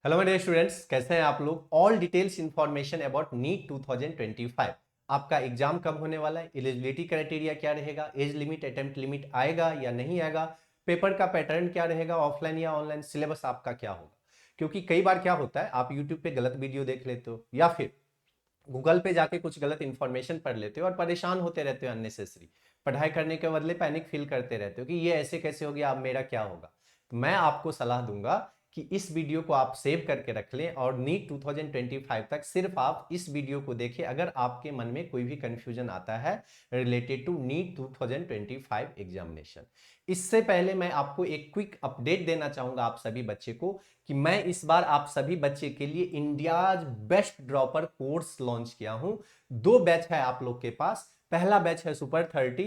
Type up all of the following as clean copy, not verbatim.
Hello मेरे students, कैसे हैं आप लोग। All details information about NEET 2025। आपका एग्जाम कब होने वाला है, एलिजिबिलिटी क्राइटेरिया क्या रहेगा, एज लिमिट, अटेम्प्ट लिमिट आएगा या नहीं आएगा, पेपर का पैटर्न क्या रहेगा, ऑफलाइन या ऑनलाइन, सिलेबस आपका क्या होगा। क्योंकि कई बार क्या होता है, आप यूट्यूब पे गलत वीडियो देख लेते हो या फिर गूगल पे जाके कुछ गलत इंफॉर्मेशन पढ़ लेते हो और परेशान होते रहते हो अननेसेसरी। पढ़ाई करने के बदले पैनिक फील करते रहते हो कि ये ऐसे कैसे हो गया, अब मेरा क्या होगा। तो मैं आपको सलाह दूंगा कि इस वीडियो को आप सेव करके रख लें और नीट 2025 तक सिर्फ आप इस वीडियो को देखें अगर आपके मन में कोई भी कंफ्यूजन आता है रिलेटेड टू नीट 2025 एग्जामिनेशन। इससे पहले मैं आपको एक क्विक अपडेट देना चाहूंगा आप सभी बच्चे को कि मैं इस बार आप सभी बच्चे के लिए India's best dropper course launch किया हूं। दो बैच है आप लोग के पास। पहला बैच है सुपर 30,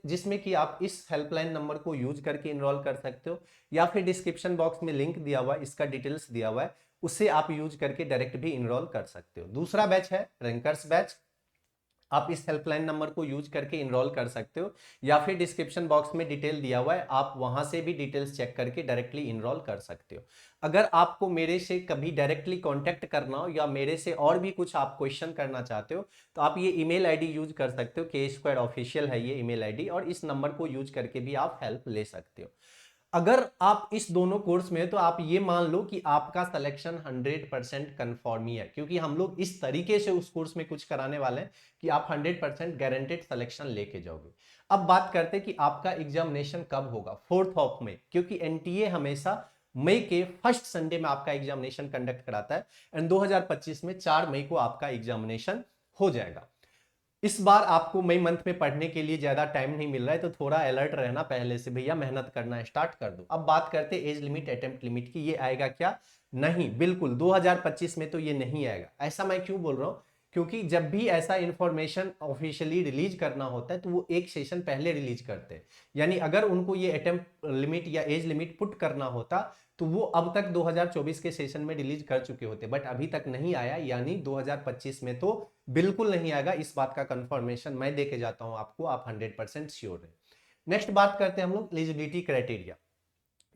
जिसमें कि आप इस हेल्पलाइन नंबर को यूज करके इनरोल कर सकते हो या फिर डिस्क्रिप्शन बॉक्स में लिंक दिया हुआ है, इसका डिटेल्स दिया हुआ है, उससे आप यूज करके डायरेक्ट भी इनरोल कर सकते हो। दूसरा बैच है रैंकर्स बैच, आप इस हेल्पलाइन नंबर को यूज करके इनरोल कर सकते हो या फिर डिस्क्रिप्शन बॉक्स में डिटेल दिया हुआ है, आप वहां से भी डिटेल्स चेक करके डायरेक्टली इनरोल कर सकते हो। अगर आपको मेरे से कभी डायरेक्टली कांटेक्ट करना हो या मेरे से और भी कुछ आप क्वेश्चन करना चाहते हो तो आप ये ईमेल आईडी यूज कर सकते हो। के स्क्वायर ऑफिशियल है ये ईमेल आईडी और इस नंबर को यूज करके भी आप हेल्प ले सकते हो। अगर आप इस दोनों कोर्स में तो आप ये मान लो कि आपका सिलेक्शन 100% कंफर्म ही है, क्योंकि हम लोग इस तरीके से उस कोर्स में कुछ कराने वाले हैं कि आप 100% गारंटेड सिलेक्शन लेके जाओगे। अब बात करते हैं कि आपका एग्जामिनेशन कब होगा। 4th ऑफ मई, क्योंकि एनटीए हमेशा मई के फर्स्ट संडे में आपका एग्जामिनेशन कंडक्ट कराता है एंड 2025 में 4 मई को आपका एग्जामिनेशन हो जाएगा। इस बार आपको मई मंथ में पढ़ने के लिए ज्यादा टाइम नहीं मिल रहा है तो थोड़ा अलर्ट रहना, पहले से भैया मेहनत करना स्टार्ट कर दो। अब बात करते हैं एज लिमिट, अटेम्प्ट लिमिट की। ये आएगा क्या? नहीं, बिल्कुल 2025 में तो ये नहीं आएगा। ऐसा मैं क्यों बोल रहा हूं? क्योंकि जब भी ऐसा इंफॉर्मेशन ऑफिशियली रिलीज करना होता है तो वो एक सेशन पहले रिलीज करते हैं। यानी अगर उनको ये अटेम्प्ट लिमिट या एज लिमिट पुट करना होता तो वो अब तक 2024 के सेशन में रिलीज कर चुके होते, बट अभी तक नहीं आया। यानी 2025 में तो बिल्कुल नहीं आएगा। इस बात का कंफर्मेशन मैं देके जाता हूं आपको, आप 100% श्योर है। नेक्स्ट बात करते हैं हम लोग एलिजिबिलिटी क्राइटेरिया।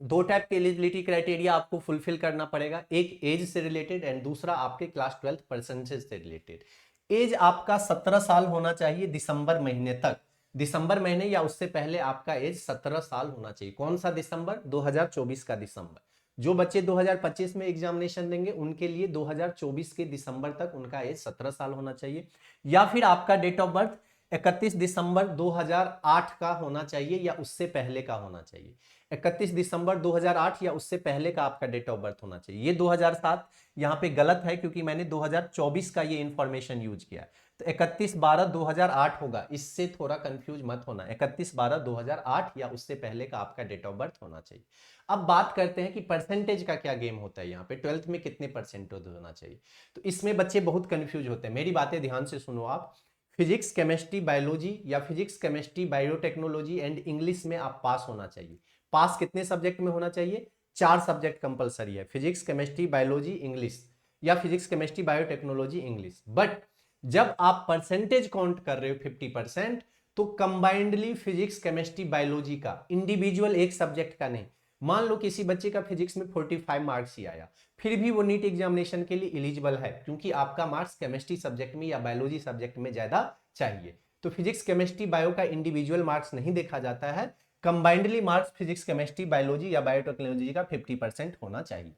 दो टाइप के एलिजिबिलिटी क्राइटेरिया आपको फुलफिल करना पड़ेगा, एक एज से रिलेटेड एंड दूसरा आपके क्लास 12 परसेंटेज से रिलेटेड। एज आपका 17 साल होना चाहिए दिसंबर महीने तक। दिसंबर महीने या उससे पहले आपका एज 17 साल होना चाहिए। कौन सा दिसंबर? 2024 का दिसंबर। जो बच्चे 2025 में एग्जामिनेशन देंगे उनके लिए 2024 के दिसंबर तक उनका एज 17 साल होना चाहिए। या फिर आपका डेट ऑफ बर्थ 31 दिसंबर 2008 का होना चाहिए या उससे पहले का होना चाहिए। 31 दिसंबर 2008 या उससे पहले का आपका डेट ऑफ बर्थ होना चाहिए। ये 2007 यहां पे गलत है क्योंकि मैंने 2024 का ये इंफॉर्मेशन यूज किया है। तो 31/12/2008 होगा, इससे थोड़ा कंफ्यूज मत होना। 31/12/2008 या उससे पहले का आपका डेट ऑफ बर्थ होना चाहिए। अब बात करते हैं कि परसेंटेज का क्या गेम होता है। यहाँ पे 12th में कितने परसेंटेज होना चाहिए, तो इसमें बच्चे बहुत कंफ्यूज होते हैं। मेरी बातें ध्यान से सुनो आप। फिजिक्स, केमिस्ट्री, बायोलॉजी या physics, chemistry, biotechnology and English में आप पास होना चाहिए। पास कितने सब्जेक्ट में होना चाहिए? 4 सब्जेक्ट कंपलसरी है, फिजिक्स, केमिस्ट्री, बायोलॉजी, इंग्लिश, या physics, chemistry, biotechnology, English. But जब आप परसेंटेज काउंट कर रहे हो 50%, तो कंबाइंडली फिजिक्स, केमिस्ट्री, बायोलॉजी का, इंडिविजुअल एक सब्जेक्ट का नहीं। मान लो किसी बच्चे का फिजिक्स में 45 मार्क्स ही आया, फिर भी वो नीट एग्जामिनेशन के लिए एलिजिबल है क्योंकि आपका मार्क्स केमिस्ट्री सब्जेक्ट में या बायोलॉजी सब्जेक्ट में ज्यादा चाहिए। तो फिजिक्स, केमिस्ट्री, बायो का इंडिविजुअल मार्क्स नहीं देखा जाता है, combinedly marks physics, chemistry, biology या बायोटेक्नोलॉजी का 50% होना चाहिए।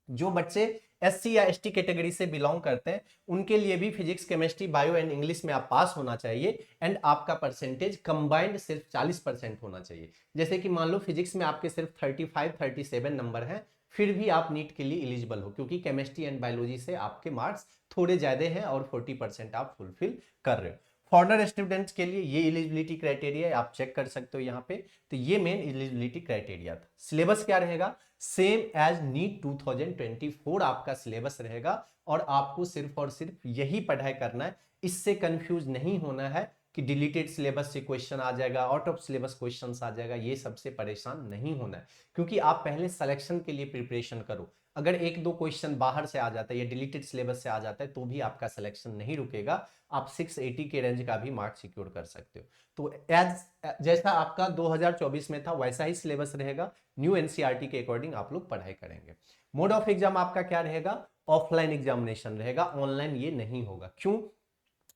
जो बच्चे एससी या एसटी कैटेगरी से बिलोंग करते हैं उनके लिए भी physics, chemistry, bio and English में आप पास होना चाहिए एंड आपका परसेंटेज कंबाइंड सिर्फ 40% होना चाहिए। जैसे कि मान लो फिजिक्स में आपके सिर्फ 35-37 नंबर हैं, फिर भी आप नीट के लिए एलिजिबल हो क्योंकि केमिस्ट्री एंड बायोलॉजी से आपके मार्क्स थोड़े ज्यादा हैं और 40% आप फुलफिल कर रहे हो। फॉरेनर स्टूडेंट्स के लिए ये एलिजिबिलिटी क्राइटेरिया आप चेक कर सकते हो यहाँ पे। तो ये मेन एलिजिबिलिटी क्राइटेरिया था। सिलेबस क्या रहेगा? सेम एज नीट 2024 आपका सिलेबस रहेगा और आपको सिर्फ और सिर्फ यही पढ़ाई करना है। इससे कंफ्यूज नहीं होना है कि डिलीटेड सिलेबस से क्वेश्चन आ जाएगा, आउट ऑफ सिलेबस क्वेश्चन आ जाएगा, ये सबसे परेशान नहीं होना है। क्योंकि आप पहले सिलेक्शन के लिए प्रिपरेशन करो। अगर एक दो क्वेश्चन बाहर से आ जाता है या डिलीटेड सिलेबस से आ जाता है तो भी आपका सिलेक्शन नहीं रुकेगा, आप 680 के रेंज का भी मार्क्स सिक्योर कर सकते हो। तो एज जैसा आपका 2024 में था वैसा ही सिलेबस रहेगा, न्यू एनसीईआरटी के अकॉर्डिंग आप लोग पढ़ाई करेंगे। मोड ऑफ एग्जाम आपका क्या रहेगा, ऑफलाइन एग्जामिनेशन रहेगा, ऑनलाइन ये नहीं होगा। क्यों,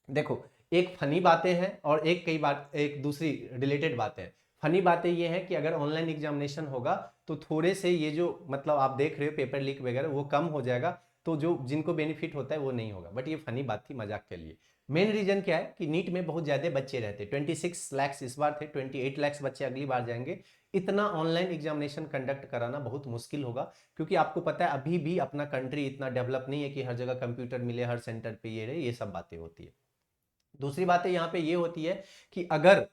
देखो एक फनी बातें हैं और एक कई बात एक दूसरी रिलेटेड बातें हैं। फनी बातें ये है कि अगर ऑनलाइन एग्जामिनेशन होगा तो थोड़े से ये जो मतलब आप देख रहे हो पेपर लीक वगैरह वो कम हो जाएगा, तो जो जिनको बेनिफिट होता है वो नहीं होगा। बट ये फनी बात थी, मजाक के लिए। मेन रीजन क्या है कि नीट में बहुत ज्यादा बच्चे रहते, 26 लाख इस बार थे, 28 लाख बच्चे अगली बार जाएंगे। इतना ऑनलाइन एग्जामिनेशन कंडक्ट कराना बहुत मुश्किल होगा, क्योंकि आपको पता है अभी भी अपना कंट्री इतना डेवलप नहीं है कि हर जगह कंप्यूटर मिले, हर सेंटर पे ये रहे, ये सब बातें होती है। दूसरी बात है यहाँ पे ये होती है कि अगर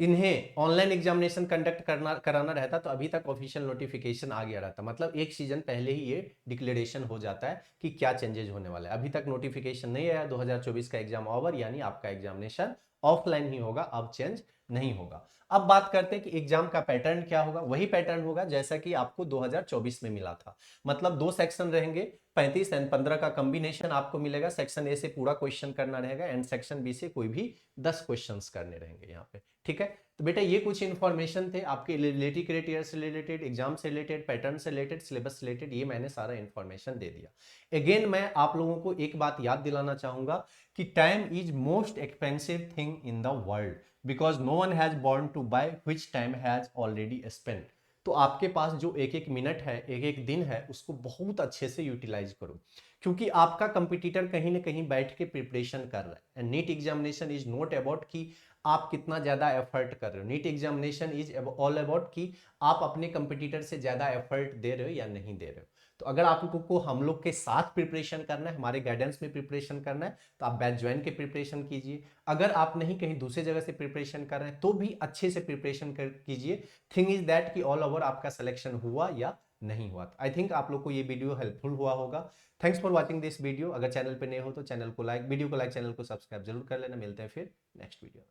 इन्हें ऑनलाइन एग्जामिनेशन कंडक्ट करना कराना रहता तो अभी तक ऑफिशियल नोटिफिकेशन आ गया रहता, मतलब एक सीजन पहले ही ये डिक्लेरेशन हो जाता है कि क्या चेंजेस होने वाला है। अभी तक नोटिफिकेशन नहीं आया, 2024 का एग्जाम ओवर, यानी आपका एग्जामिनेशन ऑफलाइन ही होगा, अब चेंज नहीं होगा। अब बात करते हैं कि एग्जाम का पैटर्न क्या होगा। वही पैटर्न होगा जैसा कि आपको 2024 में मिला था, मतलब 2 सेक्शन रहेंगे, 35 एंड 15 का कॉम्बिनेशन आपको मिलेगा। सेक्शन ए से पूरा क्वेश्चन करना रहेगा एंड सेक्शन बी से कोई भी 10 क्वेश्चंस करने रहेंगे यहाँ पे, ठीक है। तो बेटा ये कुछ इन्फॉर्मेशन थे आपके एलिजिबिलिटी क्राइटेरिया से रिलेटेड, एग्जाम से रिलेटेड, पैटर्न से रिलेटेड, सिलेबस से रिलेटेड, ये मैंने सारा इन्फॉर्मेशन दे दिया। अगेन मैं आप लोगों को एक बात याद दिलाना चाहूंगा कि time is most expensive thing in the world, because no one has born to buy which time has already spent. तो आपके पास जो एक एक मिनट है, एक एक दिन है, उसको बहुत अच्छे से यूटिलाइज करो, क्योंकि आपका कंपटीटर कहीं ना कहीं बैठ के प्रिपरेशन कर रहा है। And NEET examination is not about कि आप कितना ज्यादा एफर्ट कर रहे हो, NEET examination is all about कि आप अपने कंपटीटर से ज्यादा एफर्ट दे रहे हो या नहीं दे रहे हो। तो अगर आप लोगों को हम लोग के साथ प्रिपरेशन करना है, हमारे गाइडेंस में प्रिपरेशन करना है, तो आप बैच ज्वाइन के प्रिपरेशन कीजिए। अगर आप नहीं कहीं दूसरी जगह से प्रिपरेशन कर रहे हैं तो भी अच्छे से प्रिपरेशन कीजिए। थिंग इज दैट कि ऑल ओवर आपका सिलेक्शन हुआ या नहीं हुआ। आई थिंक आप लोग को ये वीडियो हेल्पफुल हुआ होगा। Thanks for watching this video. अगर चैनल पे नए हो तो चैनल को लाइक, वीडियो को लाइक, चैनल को सब्सक्राइब जरूर कर लेना। मिलते हैं फिर नेक्स्ट वीडियो।